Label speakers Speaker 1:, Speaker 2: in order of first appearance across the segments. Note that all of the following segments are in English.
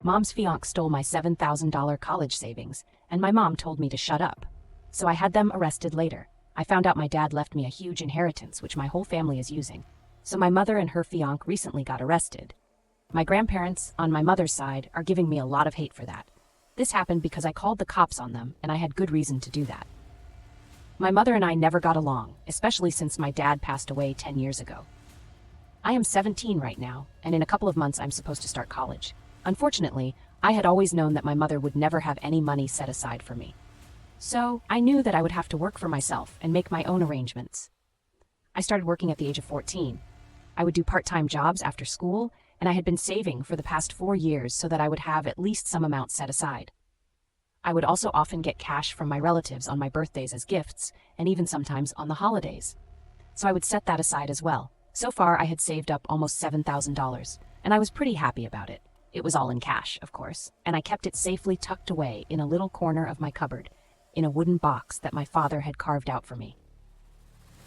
Speaker 1: Mom's fiancé stole my $7,000 college savings, and my mom told me to shut up. So I had them arrested later. I found out my dad left me a huge inheritance, which my whole family is using. So my mother and her fiancé recently got arrested. My grandparents, on my mother's side, are giving me a lot of hate for that. This happened because I called the cops on them, and I had good reason to do that. My mother and I never got along, especially since my dad passed away 10 years ago. I am 17 right now, and in a couple of months I'm supposed to start college. Unfortunately, I had always known that my mother would never have any money set aside for me. So I knew that I would have to work for myself and make my own arrangements. I started working at the age of 14. I would do part-time jobs after school, and I had been saving for the past 4 years so that I would have at least some amount set aside. I would also often get cash from my relatives on my birthdays as gifts, and even sometimes on the holidays. So I would set that aside as well. So far, I had saved up almost $7,000, and I was pretty happy about it. It was all in cash, of course, and I kept it safely tucked away in a little corner of my cupboard, in a wooden box that my father had carved out for me.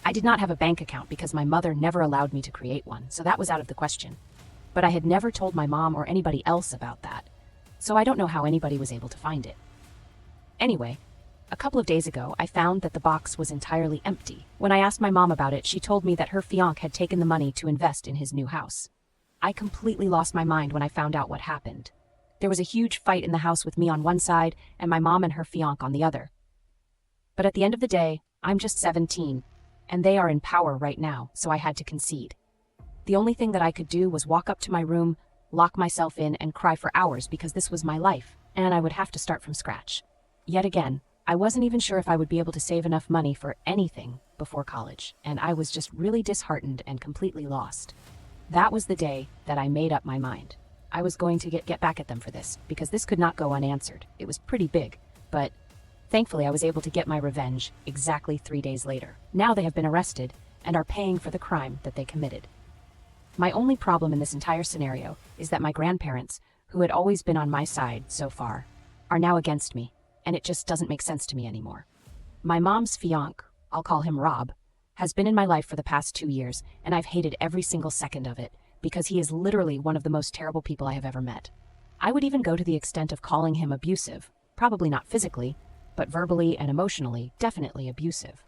Speaker 1: I did not have a bank account because my mother never allowed me to create one, so that was out of the question. But I had never told my mom or anybody else about that, so I don't know how anybody was able to find it. Anyway, a couple of days ago, I found that the box was entirely empty. When I asked my mom about it, she told me that her fiancé had taken the money to invest in his new house. I completely lost my mind when I found out what happened. There was a huge fight in the house with me on one side and my mom and her fiancé on the other. But at the end of the day, I'm just 17, and they are in power right now, so I had to concede. The only thing that I could do was walk up to my room, lock myself in, and cry for hours because this was my life, and I would have to start from scratch. Yet again, I wasn't even sure if I would be able to save enough money for anything before college, and I was just really disheartened and completely lost. That was the day that I made up my mind. I was going to get back at them for this, because this could not go unanswered. It was pretty big, but thankfully I was able to get my revenge exactly 3 days later. Now they have been arrested and are paying for the crime that they committed. My only problem in this entire scenario is that my grandparents, who had always been on my side so far, are now against me, and it just doesn't make sense to me anymore. My mom's fiancé, I'll call him Rob, has been in my life for the past 2 years, and I've hated every single second of it, because he is literally one of the most terrible people I have ever met. I would even go to the extent of calling him abusive, probably not physically, but verbally and emotionally, definitely abusive.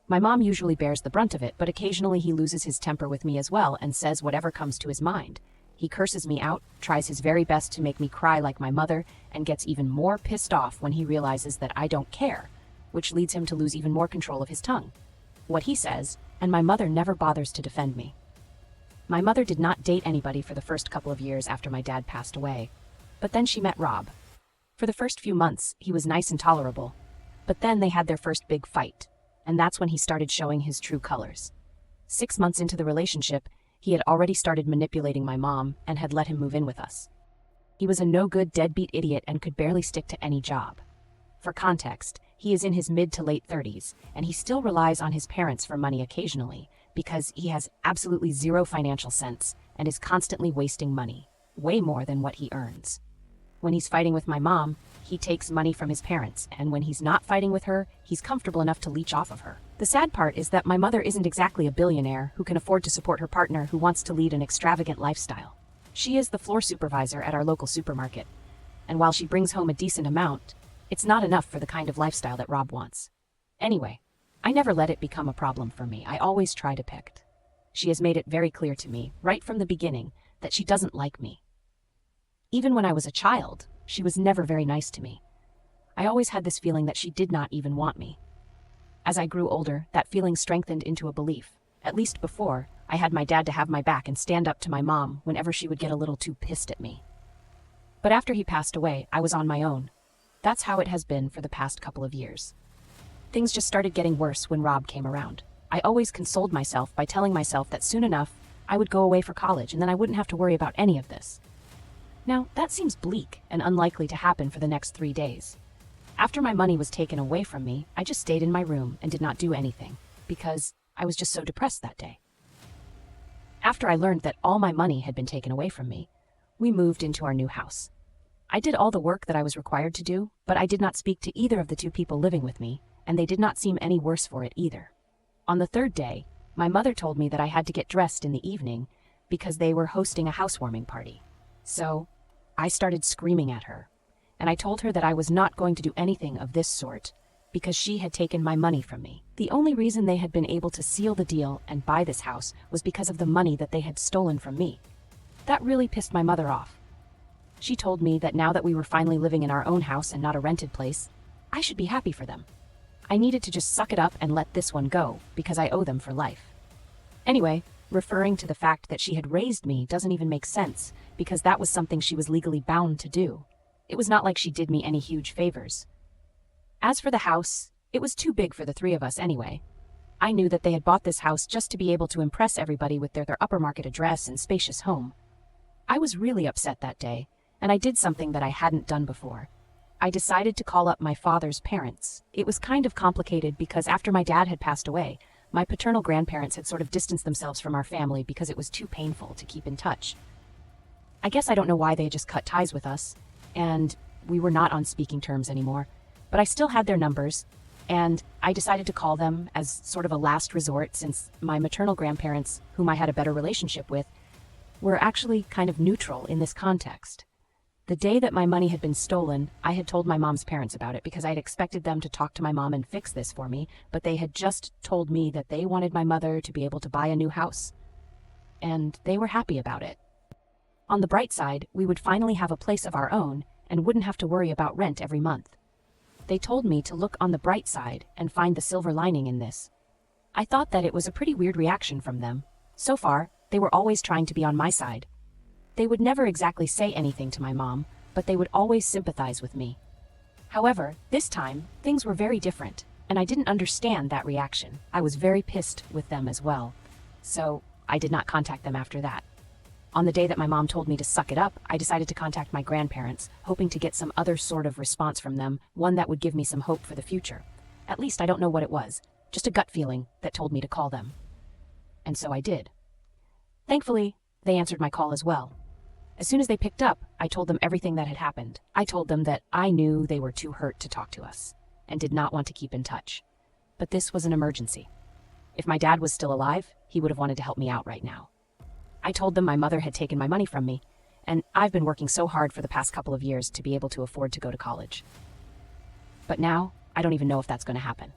Speaker 1: My mom usually bears the brunt of it, but occasionally he loses his temper with me as well and says whatever comes to his mind. He curses me out, tries his very best to make me cry like my mother, and gets even more pissed off when he realizes that I don't care, which leads him to lose even more control of his tongue. What he says, and my mother never bothers to defend me. My mother did not date anybody for the first couple of years after my dad passed away, but then she met Rob. For the first few months, he was nice and tolerable, but then they had their first big fight, and that's when he started showing his true colors. 6 months into the relationship, he had already started manipulating my mom and had let him move in with us. He was a no-good deadbeat idiot and could barely stick to any job. For context, he is in his mid to late 30s, and he still relies on his parents for money occasionally because he has absolutely zero financial sense and is constantly wasting money, way more than what he earns. When he's fighting with my mom, he takes money from his parents, and when he's not fighting with her, he's comfortable enough to leech off of her. The sad part is that my mother isn't exactly a billionaire who can afford to support her partner who wants to lead an extravagant lifestyle. She is the floor supervisor at our local supermarket, and while she brings home a decent amount, it's not enough for the kind of lifestyle that Rob wants. Anyway, I never let it become a problem for me. I always try to pick. She has made it very clear to me, right from the beginning, that she doesn't like me. Even when I was a child, she was never very nice to me. I always had this feeling that she did not even want me. As I grew older, that feeling strengthened into a belief. At least before, I had my dad to have my back and stand up to my mom whenever she would get a little too pissed at me. But after he passed away, I was on my own. That's how it has been for the past couple of years. Things just started getting worse when Rob came around. I always consoled myself by telling myself that soon enough, I would go away for college and then I wouldn't have to worry about any of this. Now, that seems bleak and unlikely to happen for the next 3 days. After my money was taken away from me, I just stayed in my room and did not do anything, because I was just so depressed that day. After I learned that all my money had been taken away from me, we moved into our new house. I did all the work that I was required to do, but I did not speak to either of the 2 people living with me, and they did not seem any worse for it either. On the 3rd day, my mother told me that I had to get dressed in the evening because they were hosting a housewarming party. So, I started screaming at her, and I told her that I was not going to do anything of this sort because she had taken my money from me. The only reason they had been able to seal the deal and buy this house was because of the money that they had stolen from me. That really pissed my mother off. She told me that now that we were finally living in our own house and not a rented place, I should be happy for them. I needed to just suck it up and let this one go because I owe them for life. Anyway, referring to the fact that she had raised me doesn't even make sense because that was something she was legally bound to do. It was not like she did me any huge favors. As for the house, it was too big for the three of us anyway. I knew that they had bought this house just to be able to impress everybody with their upper market address and spacious home. I was really upset that day, and I did something that I hadn't done before. I decided to call up my father's parents. It was kind of complicated because after my dad had passed away, my paternal grandparents had sort of distanced themselves from our family because it was too painful to keep in touch. I guess I don't know why they had just cut ties with us, and we were not on speaking terms anymore, but I still had their numbers, and I decided to call them as sort of a last resort since my maternal grandparents, whom I had a better relationship with, were actually kind of neutral in this context. The day that my money had been stolen, I had told my mom's parents about it because I had expected them to talk to my mom and fix this for me, but they had just told me that they wanted my mother to be able to buy a new house. And they were happy about it. On the bright side, we would finally have a place of our own and wouldn't have to worry about rent every month. They told me to look on the bright side and find the silver lining in this. I thought that it was a pretty weird reaction from them. So far, they were always trying to be on my side. They would never exactly say anything to my mom, but they would always sympathize with me. However, this time, things were very different, and I didn't understand that reaction. I was very pissed with them as well, so I did not contact them after that. On the day that my mom told me to suck it up, I decided to contact my grandparents, hoping to get some other sort of response from them, one that would give me some hope for the future. At least I don't know what it was, just a gut feeling that told me to call them. And so I did. Thankfully, they answered my call as well. As soon as they picked up, I told them everything that had happened. I told them that I knew they were too hurt to talk to us, and did not want to keep in touch. But this was an emergency. If my dad was still alive, he would have wanted to help me out right now. I told them my mother had taken my money from me, and I've been working so hard for the past couple of years to be able to afford to go to college. But now, I don't even know if that's going to happen.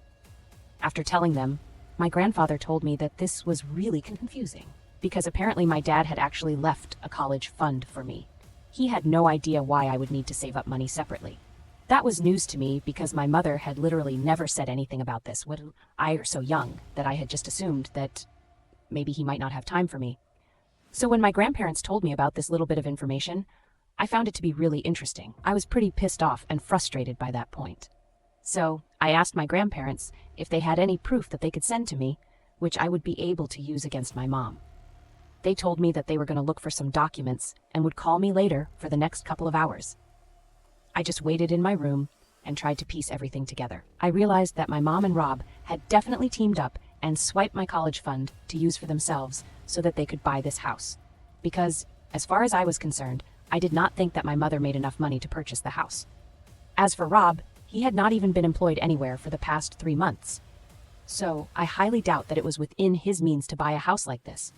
Speaker 1: After telling them, my grandfather told me that this was really confusing, because apparently my dad had actually left a college fund for me. He had no idea why I would need to save up money separately. That was news to me because my mother had literally never said anything about this. I was so young that I had just assumed that maybe he might not have time for me. So when my grandparents told me about this little bit of information, I found it to be really interesting. I was pretty pissed off and frustrated by that point. So I asked my grandparents if they had any proof that they could send to me, which I would be able to use against my mom. They told me that they were going to look for some documents and would call me later for the next couple of hours. I just waited in my room and tried to piece everything together. I realized that my mom and Rob had definitely teamed up and swiped my college fund to use for themselves so that they could buy this house. Because, as far as I was concerned, I did not think that my mother made enough money to purchase the house. As for Rob, he had not even been employed anywhere for the past 3 months. So, I highly doubt that it was within his means to buy a house like this.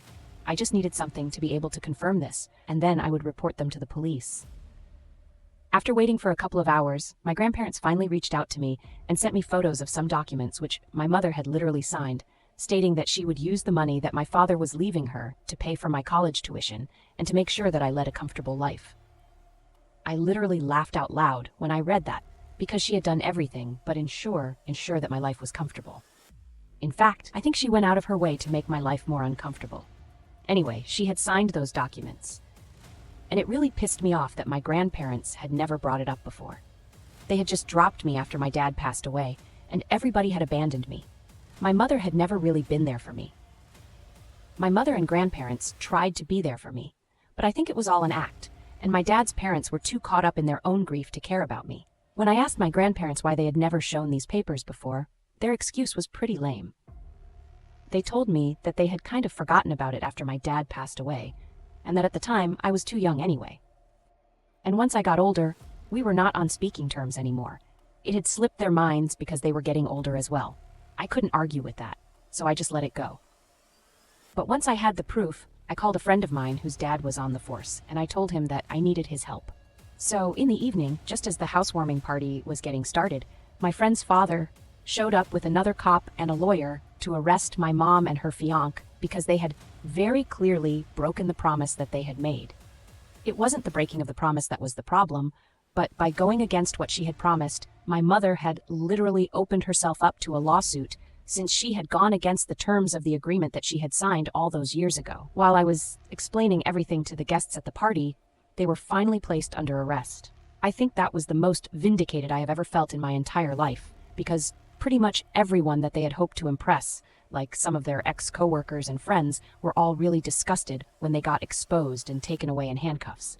Speaker 1: I just needed something to be able to confirm this, and then I would report them to the police. After waiting for a couple of hours, my grandparents finally reached out to me and sent me photos of some documents which my mother had literally signed, stating that she would use the money that my father was leaving her to pay for my college tuition and to make sure that I led a comfortable life. I literally laughed out loud when I read that, because she had done everything but ensure that my life was comfortable. In fact, I think she went out of her way to make my life more uncomfortable. Anyway, she had signed those documents. And it really pissed me off that my grandparents had never brought it up before. They had just dropped me after my dad passed away, and everybody had abandoned me. My mother had never really been there for me. My mother and grandparents tried to be there for me, but I think it was all an act, and my dad's parents were too caught up in their own grief to care about me. When I asked my grandparents why they had never shown these papers before, their excuse was pretty lame. They told me that they had kind of forgotten about it after my dad passed away, and that at the time I was too young anyway. And once I got older, we were not on speaking terms anymore. It had slipped their minds because they were getting older as well. I couldn't argue with that, so I just let it go. But once I had the proof, I called a friend of mine whose dad was on the force, and I told him that I needed his help. So, in the evening, just as the housewarming party was getting started, my friend's father showed up with another cop and a lawyer to arrest my mom and her fiancé because they had very clearly broken the promise that they had made. It wasn't the breaking of the promise that was the problem, but by going against what she had promised, my mother had literally opened herself up to a lawsuit since she had gone against the terms of the agreement that she had signed all those years ago. While I was explaining everything to the guests at the party, they were finally placed under arrest. I think that was the most vindicated I have ever felt in my entire life, because pretty much everyone that they had hoped to impress, like some of their ex-coworkers and friends, were all really disgusted when they got exposed and taken away in handcuffs.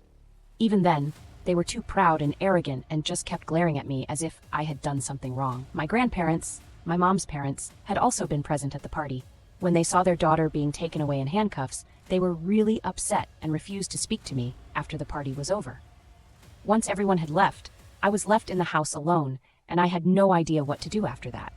Speaker 1: Even then, they were too proud and arrogant and just kept glaring at me as if I had done something wrong. My grandparents, my mom's parents, had also been present at the party. When they saw their daughter being taken away in handcuffs, they were really upset and refused to speak to me after the party was over. Once everyone had left, I was left in the house alone, and I had no idea what to do after that.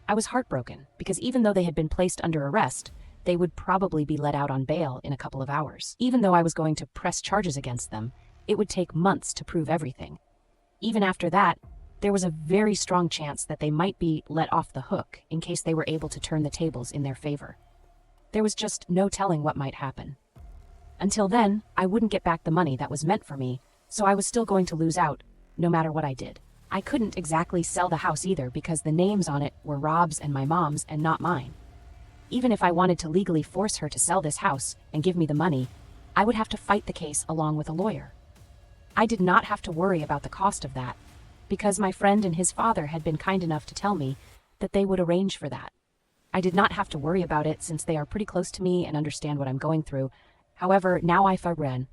Speaker 1: I was heartbroken because even though they had been placed under arrest, they would probably be let out on bail in a couple of hours. Even though I was going to press charges against them, it would take months to prove everything. Even after that, there was a very strong chance that they might be let off the hook in case they were able to turn the tables in their favor. There was just no telling what might happen. Until then, I wouldn't get back the money that was meant for me, so I was still going to lose out, no matter what I did. I couldn't exactly sell the house either because the names on it were Rob's and my mom's and not mine. Even if I wanted to legally force her to sell this house and give me the money, I would have to fight the case along with a lawyer. I did not have to worry about the cost of that, because my friend and his father had been kind enough to tell me that they would arrange for that. I did not have to worry about it since they are pretty close to me and understand what I'm going through. However, now I ran,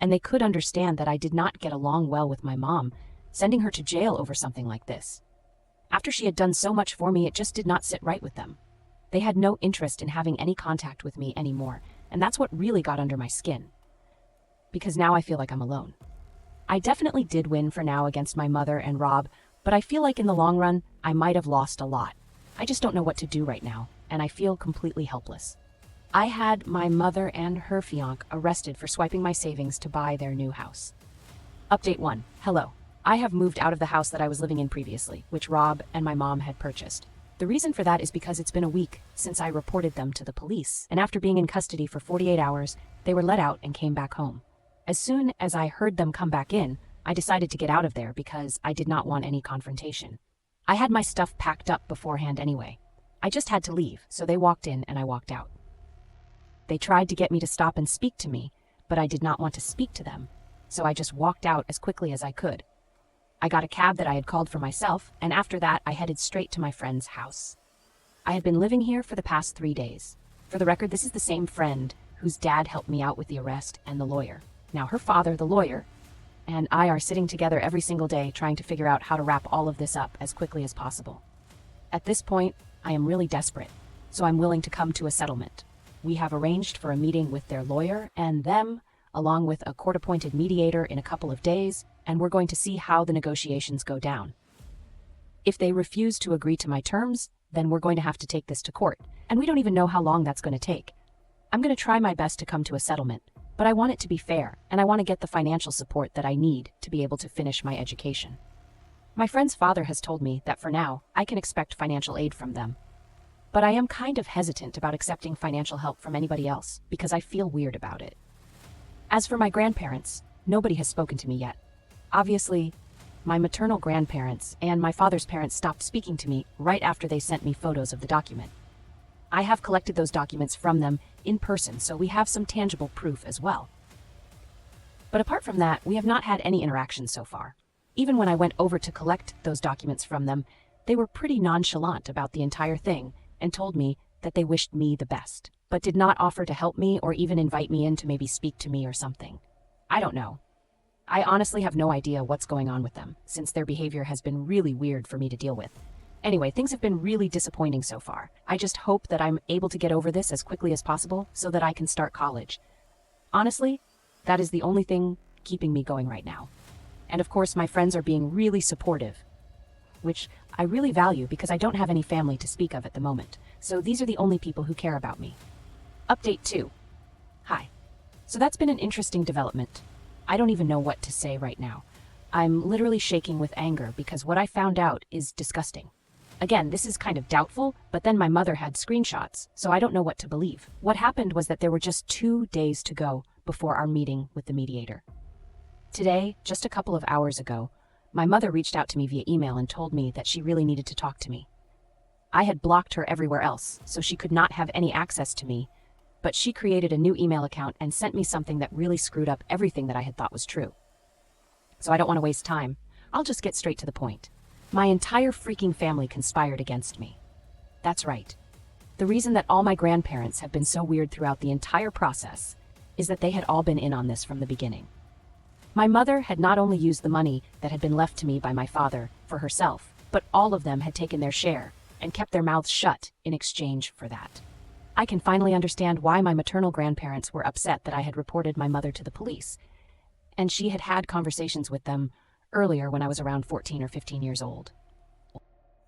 Speaker 1: and they could understand that I did not get along well with my mom, sending her to jail over something like this. After she had done so much for me, it just did not sit right with them. They had no interest in having any contact with me anymore, and that's what really got under my skin. Because now I feel like I'm alone. I definitely did win for now against my mother and Rob, but I feel like in the long run, I might have lost a lot. I just don't know what to do right now, and I feel completely helpless. I had my mother and her fiancé arrested for swiping my savings to buy their new house. Update 1. Hello. I have moved out of the house that I was living in previously, which Rob and my mom had purchased. The reason for that is because it's been a week since I reported them to the police, and after being in custody for 48 hours, they were let out and came back home. As soon as I heard them come back in, I decided to get out of there because I did not want any confrontation. I had my stuff packed up beforehand anyway. I just had to leave, so they walked in and I walked out. They tried to get me to stop and speak to me, but I did not want to speak to them, so I just walked out as quickly as I could. I got a cab that I had called for myself, and after that I headed straight to my friend's house. I had been living here for the past 3 days. For the record, this is the same friend whose dad helped me out with the arrest and the lawyer. Now her father, the lawyer, and I are sitting together every single day trying to figure out how to wrap all of this up as quickly as possible. At this point, I am really desperate, so I'm willing to come to a settlement. We have arranged for a meeting with their lawyer and them, along with a court-appointed mediator in a couple of days, and we're going to see how the negotiations go down. If they refuse to agree to my terms, then we're going to have to take this to court, and we don't even know how long that's going to take. I'm going to try my best to come to a settlement, but I want it to be fair, and I want to get the financial support that I need to be able to finish my education. My friend's father has told me that for now, I can expect financial aid from them. But I am kind of hesitant about accepting financial help from anybody else because I feel weird about it. As for my grandparents, nobody has spoken to me yet. Obviously, my maternal grandparents and my father's parents stopped speaking to me right after they sent me photos of the document. I have collected those documents from them in person, so we have some tangible proof as well. But apart from that, we have not had any interaction so far. Even when I went over to collect those documents from them, they were pretty nonchalant about the entire thing and told me that they wished me the best, but did not offer to help me or even invite me in to maybe speak to me or something. I don't know. I honestly have no idea what's going on with them, since their behavior has been really weird for me to deal with. Anyway, things have been really disappointing so far. I just hope that I'm able to get over this as quickly as possible so that I can start college. Honestly, that is the only thing keeping me going right now. And of course, my friends are being really supportive, which I really value because I don't have any family to speak of at the moment. So these are the only people who care about me. Update 2. Hi. So that's been an interesting development. I don't even know what to say right now. I'm literally shaking with anger because what I found out is disgusting. Again, this is kind of doubtful, but then my mother had screenshots, so I don't know what to believe. What happened was that there were just 2 days to go before our meeting with the mediator. Today, just a couple of hours ago, my mother reached out to me via email and told me that she really needed to talk to me. I had blocked her everywhere else, so she could not have any access to me, but she created a new email account and sent me something that really screwed up everything that I had thought was true. So I don't want to waste time. I'll just get straight to the point. My entire freaking family conspired against me. That's right. The reason that all my grandparents have been so weird throughout the entire process is that they had all been in on this from the beginning. My mother had not only used the money that had been left to me by my father for herself, but all of them had taken their share and kept their mouths shut in exchange for that. I can finally understand why my maternal grandparents were upset that I had reported my mother to the police, and she had had conversations with them earlier when I was around 14 or 15 years old.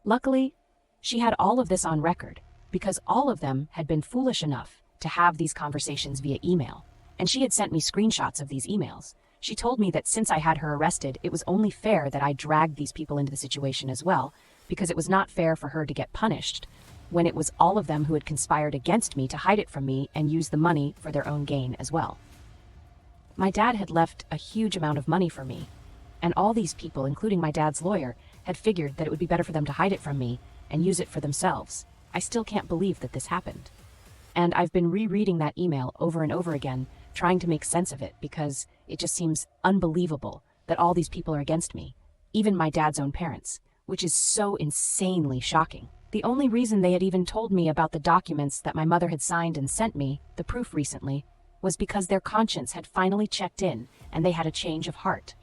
Speaker 1: Luckily, she had all of this on record because all of them had been foolish enough to have these conversations via email, and she had sent me screenshots of these emails. She told me that since I had her arrested, it was only fair that I dragged these people into the situation as well, because it was not fair for her to get punished when it was all of them who had conspired against me to hide it from me and use the money for their own gain as well. My dad had left a huge amount of money for me, and all these people, including my dad's lawyer, had figured that it would be better for them to hide it from me and use it for themselves. I still can't believe that this happened. And I've been rereading that email over and over again, trying to make sense of it, because it just seems unbelievable that all these people are against me, even my dad's own parents, which is so insanely shocking. The only reason they had even told me about the documents that my mother had signed and sent me, the proof recently, was because their conscience had finally checked in and they had a change of heart.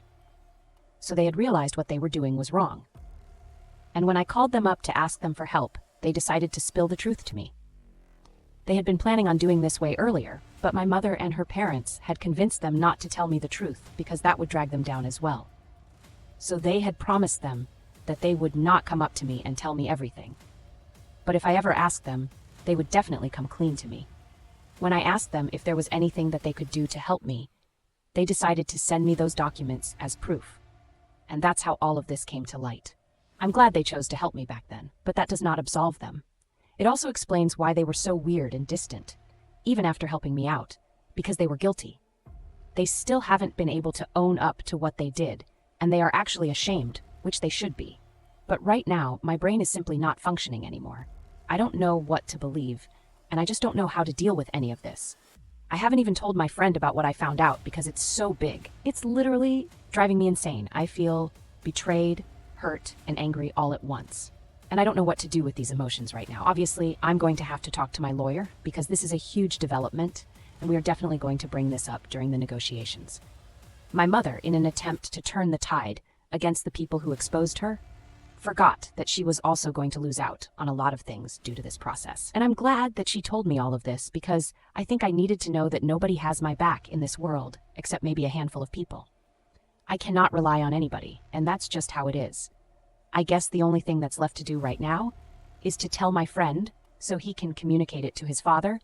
Speaker 1: So they had realized what they were doing was wrong. And when I called them up to ask them for help, they decided to spill the truth to me. They had been planning on doing this way earlier, but my mother and her parents had convinced them not to tell me the truth because that would drag them down as well. So they had promised them that they would not come up to me and tell me everything. But if I ever asked them, they would definitely come clean to me. When I asked them if there was anything that they could do to help me, they decided to send me those documents as proof. And that's how all of this came to light. I'm glad they chose to help me back then, but that does not absolve them. It also explains why they were so weird and distant, even after helping me out, because they were guilty. They still haven't been able to own up to what they did, and they are actually ashamed, which they should be. But right now, my brain is simply not functioning anymore. I don't know what to believe, and I just don't know how to deal with any of this. I haven't even told my friend about what I found out because it's so big. It's literally driving me insane. I feel betrayed, hurt, and angry all at once. And I don't know what to do with these emotions right now. Obviously, I'm going to have to talk to my lawyer because this is a huge development, and we are definitely going to bring this up during the negotiations. My mother, in an attempt to turn the tide against the people who exposed her, forgot that she was also going to lose out on a lot of things due to this process. And I'm glad that she told me all of this because I think I needed to know that nobody has my back in this world, except maybe a handful of people. I cannot rely on anybody, and that's just how it is. I guess the only thing that's left to do right now is to tell my friend so he can communicate it to his father,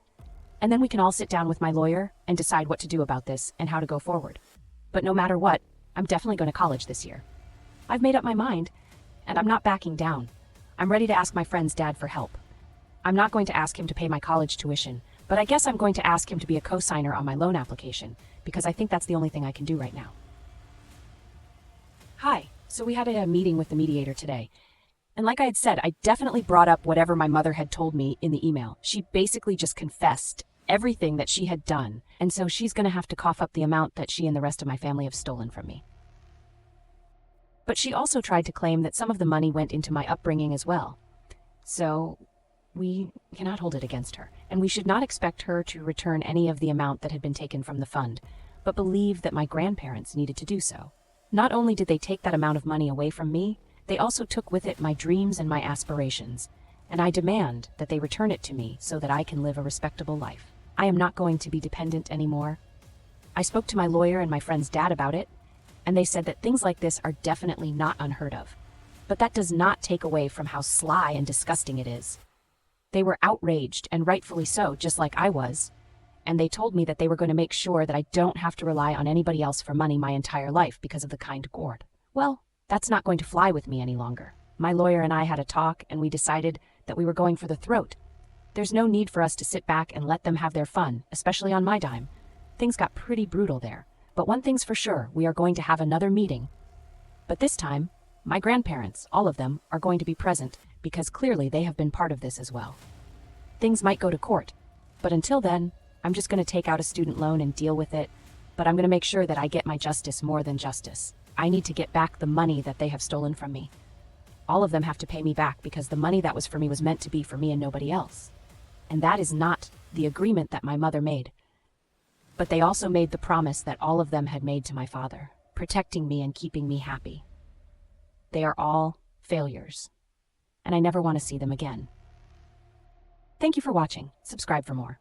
Speaker 1: and then we can all sit down with my lawyer and decide what to do about this and how to go forward. But no matter what, I'm definitely going to college this year. I've made up my mind, and I'm not backing down. I'm ready to ask my friend's dad for help. I'm not going to ask him to pay my college tuition, but I guess I'm going to ask him to be a co-signer on my loan application, because I think that's the only thing I can do right now. Hi, so we had a meeting with the mediator today. And like I had said, I definitely brought up whatever my mother had told me in the email. She basically just confessed everything that she had done, and so she's going to have to cough up the amount that she and the rest of my family have stolen from me. But she also tried to claim that some of the money went into my upbringing as well. So we cannot hold it against her, and we should not expect her to return any of the amount that had been taken from the fund, but believe that my grandparents needed to do so. Not only did they take that amount of money away from me, they also took with it my dreams and my aspirations, and I demand that they return it to me so that I can live a respectable life. I am not going to be dependent anymore. I spoke to my lawyer and my friend's dad about it, and they said that things like this are definitely not unheard of. But that does not take away from how sly and disgusting it is. They were outraged, and rightfully so, just like I was. and they told me that they were going to make sure that I don't have to rely on anybody else for money my entire life because of the kind gourd. Well, that's not going to fly with me any longer. My lawyer and I had a talk, and we decided that we were going for the throat. There's no need for us to sit back and let them have their fun, especially on my dime. Things got pretty brutal there, but one thing's for sure, we are going to have another meeting. But this time, my grandparents, all of them, are going to be present because clearly they have been part of this as well. Things might go to court, but until then, I'm just going to take out a student loan and deal with it, but I'm going to make sure that I get my justice more than justice. I need to get back the money that they have stolen from me. All of them have to pay me back because the money that was for me was meant to be for me and nobody else. And that is not the agreement that my mother made. But they also made the promise that all of them had made to my father, protecting me and keeping me happy. They are all failures, and I never want to see them again. Thank you for watching. Subscribe for more.